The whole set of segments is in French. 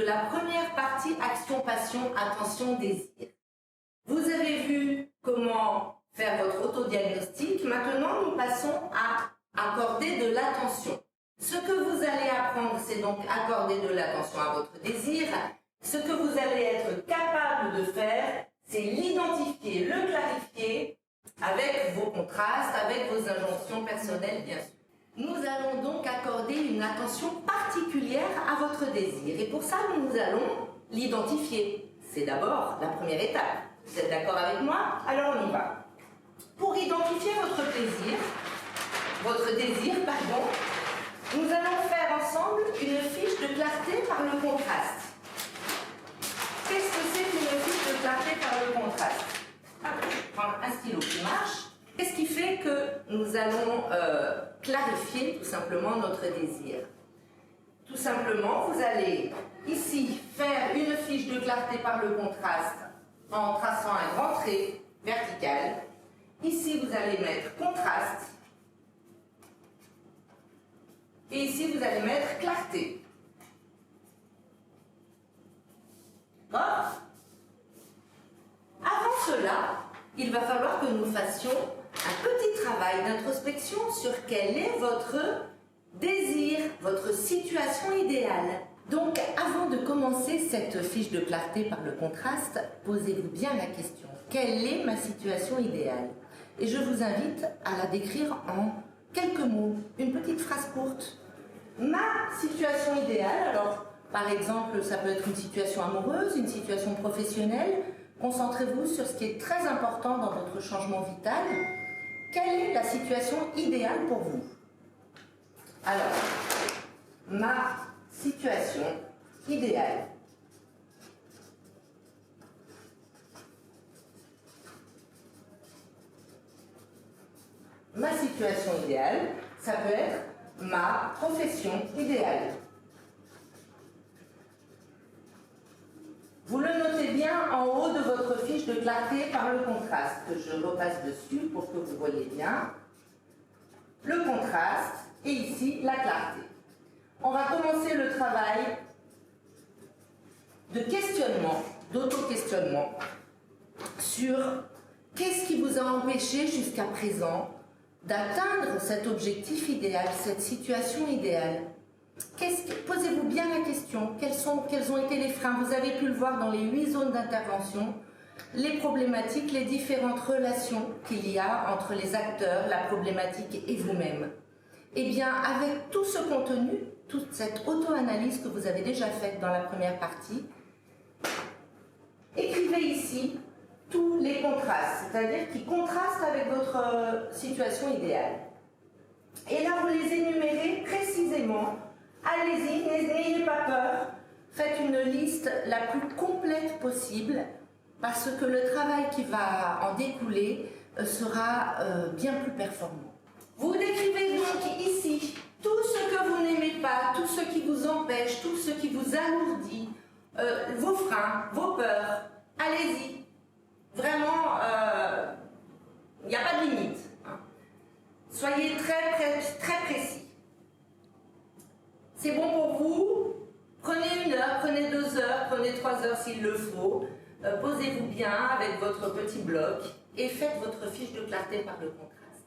la première partie action, passion, attention, désir. Vous avez vu comment faire votre autodiagnostic. Maintenant, nous passons à accorder de l'attention. Ce que vous allez apprendre, c'est donc accorder de l'attention à votre désir. Ce que vous allez être capable de faire, c'est l'identifier, le clarifier avec vos contrastes, avec vos injonctions personnelles, bien sûr. Nous allons donc accorder une attention particulière à votre désir. Et pour ça, nous allons l'identifier. C'est d'abord la première étape. Vous êtes d'accord avec moi? Alors on y va. Pour identifier votre désir, nous allons faire ensemble une fiche de clarté par le contraste. Qu'est-ce que c'est qu'une fiche de clarté par le contraste? Je vais prendre un stylo qui marche. Qu'est-ce qui fait que nous allons clarifier tout simplement notre désir? Tout simplement, vous allez ici faire une fiche de clarté par le contraste en traçant un grand trait vertical. Ici, vous allez mettre contraste. Et ici, vous allez mettre clarté. D'accord? Avant cela, il va falloir que nous fassions un petit travail d'introspection sur quel est votre désir, votre situation idéale. Donc, avant de commencer cette fiche de clarté par le contraste, posez-vous bien la question. Quelle est ma situation idéale? Et je vous invite à la décrire en quelques mots, une petite phrase courte. Ma situation idéale, alors, par exemple, ça peut être une situation amoureuse, une situation professionnelle. Concentrez-vous sur ce qui est très important dans votre changement vital. Quelle est la situation idéale pour vous? Alors, ma situation idéale. Ma situation idéale, ça peut être ma profession idéale. Vous le notez bien en haut de votre fiche de clarté par le contraste. Je repasse dessus pour que vous voyez bien. Le contraste et ici la clarté. On va commencer le travail de questionnement, d'auto-questionnement sur qu'est-ce qui vous a empêché jusqu'à présent d'atteindre cet objectif idéal, cette situation idéale. Posez-vous bien la question, quels ont été les freins? Vous avez pu le voir dans les 8 zones d'intervention, les problématiques, les différentes relations qu'il y a entre les acteurs, la problématique et vous-même. Eh bien, avec tout ce contenu, toute cette auto-analyse que vous avez déjà faite dans la première partie, écrivez ici tous les contrastes, c'est-à-dire qui contrastent avec votre situation idéale. Et là, vous les énumérez précisément. Allez-y, n'ayez pas peur. Faites une liste la plus complète possible parce que le travail qui va en découler sera bien plus performant. Vous décrivez donc ici tout ce que vous n'aimez pas, tout ce qui vous empêche, tout ce qui vous alourdit, vos freins, vos peurs. Allez-y. Vraiment, il n'y a pas de limite. Hein. Soyez très précis. C'est bon pour vous? Prenez 1 heure, prenez 2 heures, prenez 3 heures s'il le faut. Posez-vous bien avec votre petit bloc et faites votre fiche de clarté par le contraste.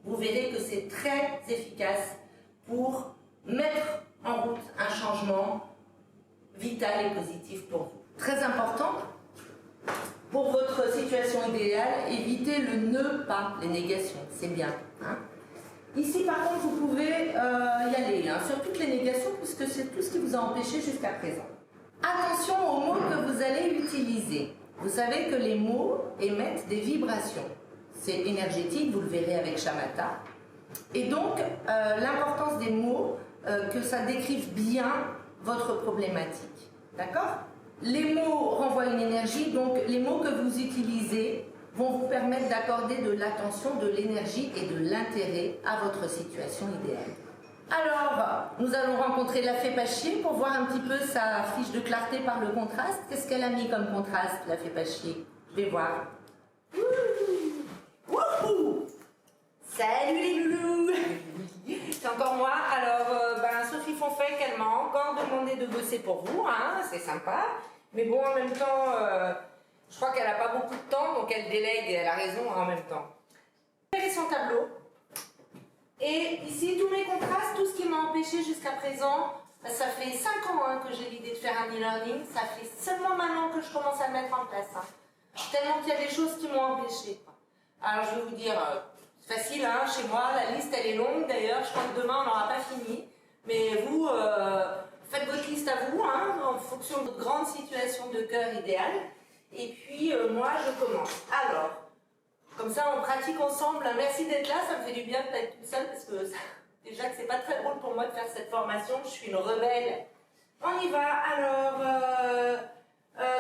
Vous verrez que c'est très efficace pour mettre en route un changement vital et positif pour vous. Très important, pour votre situation idéale, évitez le ne pas, les négations, c'est bien. Hein. Ici, par contre, vous pouvez y aller sur toutes les négations, puisque c'est tout ce qui vous a empêché jusqu'à présent. Attention aux mots que vous allez utiliser. Vous savez que les mots émettent des vibrations. C'est énergétique, vous le verrez avec Shamatha. Et donc, l'importance des mots, que ça décrive bien votre problématique. D'accord? Les mots renvoient une énergie, donc les mots que vous utilisez vont vous permettre d'accorder de l'attention, de l'énergie et de l'intérêt à votre situation idéale. Alors, nous allons rencontrer la fée Pachier pour voir un petit peu sa fiche de clarté par le contraste. Qu'est-ce qu'elle a mis comme contraste, la fée Pachier? Je vais voir. Wouhou! Salut les loulous! C'est encore moi. Alors, Sophie Fontaine fait qu'elle m'a encore demandé de bosser pour vous, hein, c'est sympa. Mais bon, en même temps, je crois qu'elle n'a pas beaucoup de temps, donc elle délègue, elle a raison en même temps. J'ai son tableau. Et ici, tous mes contrastes, tout ce qui m'a empêché jusqu'à présent, ça fait 5 ans hein, que j'ai l'idée de faire un e-learning, ça fait seulement maintenant que je commence à le mettre en place. Hein. Tellement qu'il y a des choses qui m'ont empêché. Alors je vais vous dire, c'est facile, hein, chez moi, la liste elle est longue d'ailleurs, je crois que demain on n'aura pas fini. Mais vous, faites votre liste à vous, hein, en fonction de votre grande situation de cœur idéale. Et puis moi je commence. Alors, comme ça on pratique ensemble. Merci d'être là, ça me fait du bien de pas être toute seule parce que déjà que c'est pas très drôle pour moi de faire cette formation, je suis une rebelle. On y va. Alors,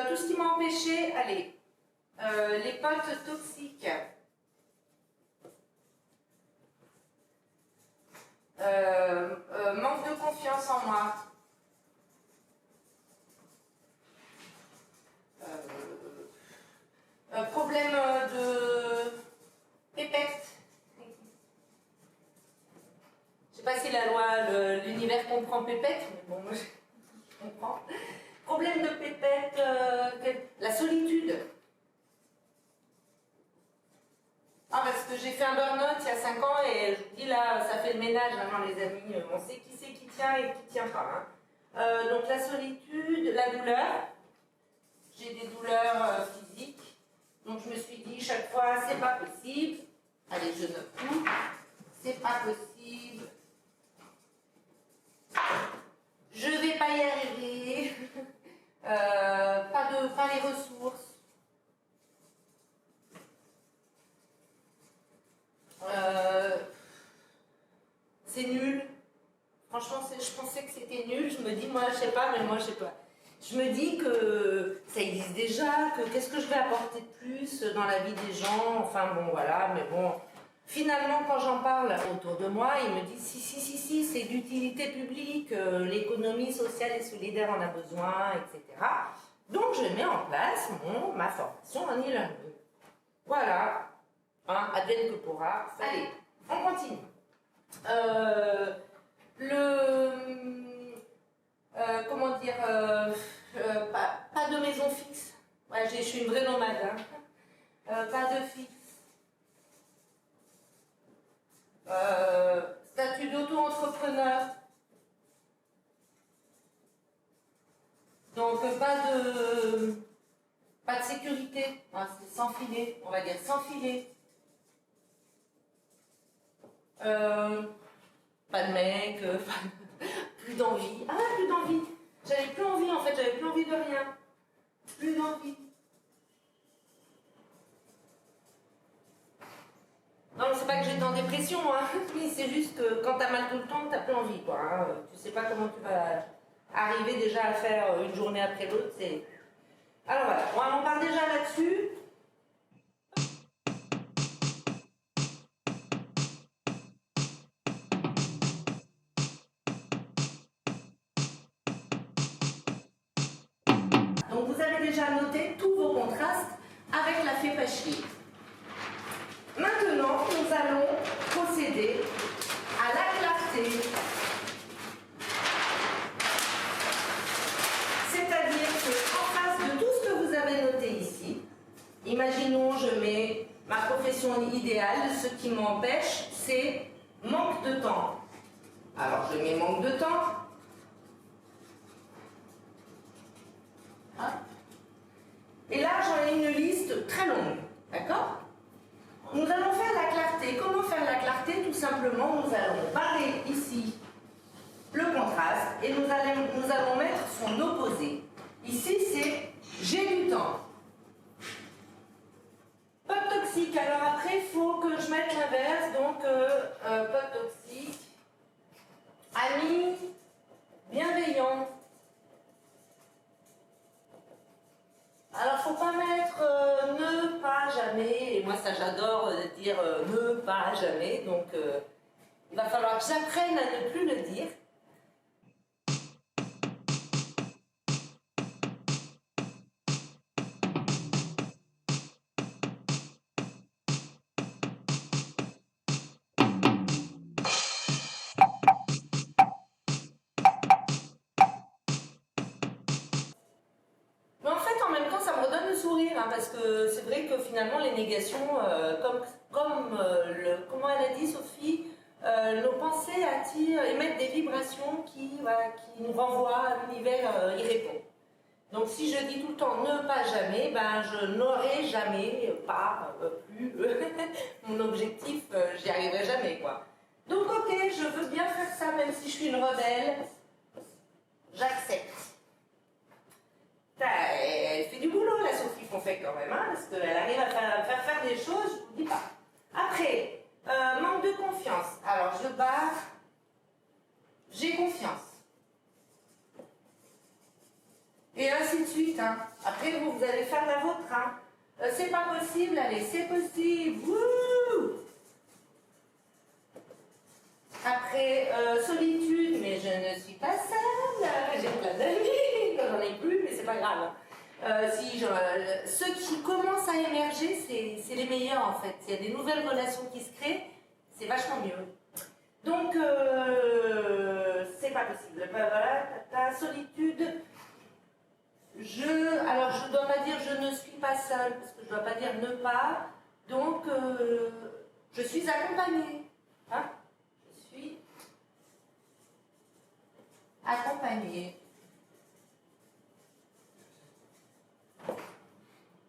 tout ce qui m'a empêché, allez, les potes toxiques. Manque de confiance en moi. Problème de pépette. Je sais pas si la loi, l'univers comprend pépette, mais bon, moi je comprends. Problème de pépette, la solitude. Ah, parce que j'ai fait un burn-out il y a 5 ans et je vous dis là, ça fait le ménage maintenant les amis, on sait qui c'est qui tient et qui tient pas. Hein. Donc la solitude, la douleur, j'ai des douleurs physiques, donc je me suis dit chaque fois c'est pas possible, allez je note tout, c'est pas possible, je vais pas y arriver, pas les ressources. C'est nul. Franchement, je pensais que c'était nul. Je me dis, moi, je sais pas, mais moi, je sais pas. Je me dis que ça existe déjà, que qu'est-ce que je vais apporter de plus dans la vie des gens. Enfin, bon, voilà, mais bon. Finalement, quand j'en parle autour de moi, ils me disent, si, c'est d'utilité publique, l'économie sociale et solidaire en a besoin, etc. Donc, je mets en place ma formation en e-learning. Voilà. Hein, advienne que pourra. Allez, on continue. Comment dire, pas de maison fixe. Ouais, je suis une vraie nomade. Hein. Pas de fixe. Statut d'auto-entrepreneur. Donc pas de sécurité. Hein, c'est sans filet, on va dire sans filet. Pas de mec, plus d'envie. Ah, plus d'envie. J'avais plus envie en fait, j'avais plus envie de rien. Plus d'envie. Non, c'est pas que j'étais en dépression, hein. Mais c'est juste que quand t'as mal tout le temps, t'as plus envie, quoi. Hein. Tu sais pas comment tu vas arriver déjà à faire une journée après l'autre. C'est... Alors voilà, on part déjà là-dessus. Donc vous avez déjà noté tous vos contrastes avec la fée pas chier. Maintenant, nous allons procéder à la clarté. C'est-à-dire qu'en face de tout ce que vous avez noté ici, imaginons je mets ma profession idéale, ce qui m'empêche, c'est manque de temps. Alors je mets manque de temps. Et là, j'en ai une liste très longue, d'accord? Nous allons faire la clarté. Comment faire la clarté? Tout simplement, nous allons barrer ici le contraste et nous allons mettre son opposé. Ici, c'est j'ai du temps. Pote toxique. Alors après, il faut que je mette l'inverse. Donc, pote toxique. Ami bienveillant. Alors, faut pas mettre ne pas jamais. Et moi, ça, j'adore dire ne pas jamais. Donc, il va falloir que j'apprenne à ne plus le dire. de sourire, hein, parce que c'est vrai que finalement les négations, comment elle a dit Sophie, nos pensées attirent, émettent des vibrations qui nous renvoient à l'univers y répond. Donc si je dis tout le temps ne pas jamais, ben je n'aurai jamais pas plus mon objectif, j'y arriverai jamais quoi. Donc ok, je veux bien faire ça même si je suis une rebelle, j'accepte. Elle fait du boulot la Sophie Fonfec quand même, hein, parce qu'elle arrive à faire des choses, je vous dis pas. Après, manque de confiance. Alors je barre, j'ai confiance. Et ainsi de suite. Hein. Après, vous allez faire la vôtre. Hein. C'est pas possible, allez, c'est possible. Wouh. Après, solitude, mais je ne suis pas seule. J'ai plein d'amis, j'en ai plus, mais c'est pas grave. Ceux qui commencent à émerger, c'est les meilleurs en fait. Il y a des nouvelles relations qui se créent, c'est vachement mieux. Donc, c'est pas possible. Voilà, ta solitude. Alors je ne dois pas dire je ne suis pas seule, parce que je ne dois pas dire ne pas, donc je suis accompagnée. Hein? Je suis accompagnée.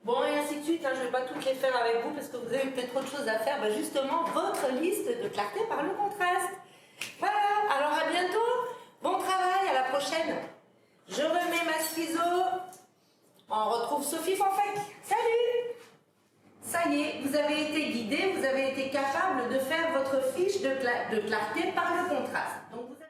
Bon, et ainsi de suite, hein, je ne vais pas toutes les faire avec vous, parce que vous avez peut-être autre chose à faire. Ben justement, votre liste de clarté par le contraste. Voilà, alors à bientôt, bon travail, à la prochaine. Je remets ma ciseau. On retrouve Sophie Fonfec. Salut! Ça y est, vous avez été guidé, vous avez été capable de faire votre fiche de clarté par le contraste. Donc, vous avez...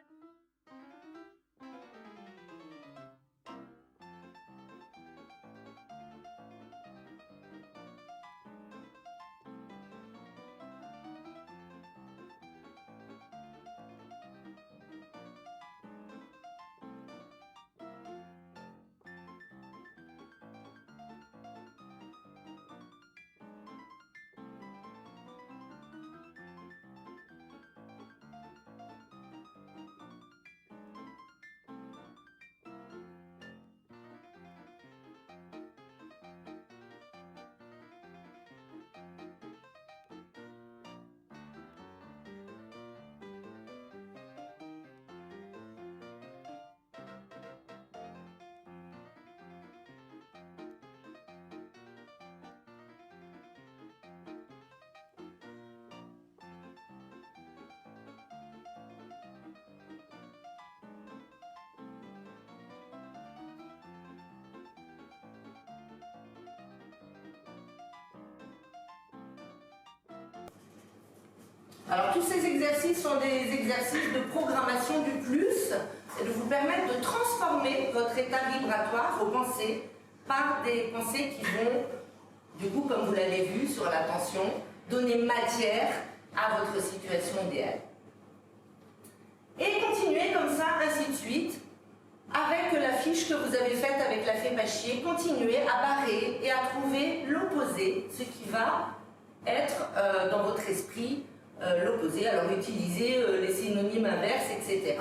Alors tous ces exercices sont des exercices de programmation du plus et de vous permettre de transformer votre état vibratoire, vos pensées, par des pensées qui vont, du coup, comme vous l'avez vu sur l'attention, donner matière à votre situation idéale. Et continuez comme ça, ainsi de suite, avec la fiche que vous avez faite avec la fée Pachier, continuez à barrer et à trouver l'opposé, ce qui va être dans votre esprit l'opposé. Alors utilisez les synonymes inverses, etc.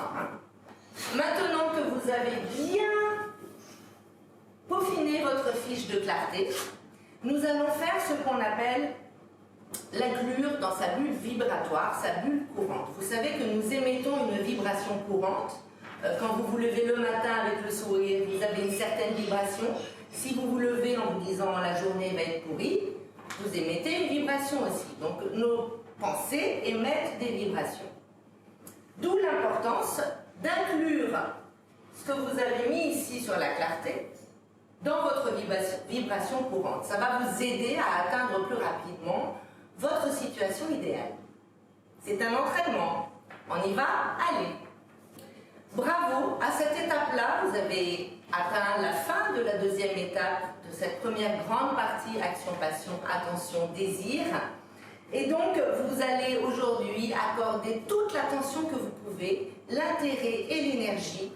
Maintenant que vous avez bien peaufiné votre fiche de clarté, nous allons faire ce qu'on appelle l'inclure dans sa bulle vibratoire, sa bulle courante. Vous savez que nous émettons une vibration courante. Quand vous vous levez le matin avec le sourire, vous avez une certaine vibration. Si vous vous levez en vous disant la journée va être pourrie, vous émettez une vibration aussi. Donc nos pensées émettent des vibrations. D'où l'importance d'inclure ce que vous avez mis ici sur la clarté dans votre vibration courante. Ça va vous aider à atteindre plus rapidement votre situation idéale. C'est un entraînement. On y va, allez. Bravo, à cette étape-là, vous avez atteint la fin de la deuxième étape de cette première grande partie action, passion, attention, désir. Et donc, vous allez aujourd'hui accorder toute l'attention que vous pouvez, l'intérêt et l'énergie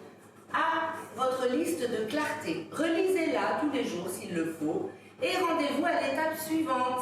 à votre liste de clarté. Relisez-la tous les jours s'il le faut et rendez-vous à l'étape suivante.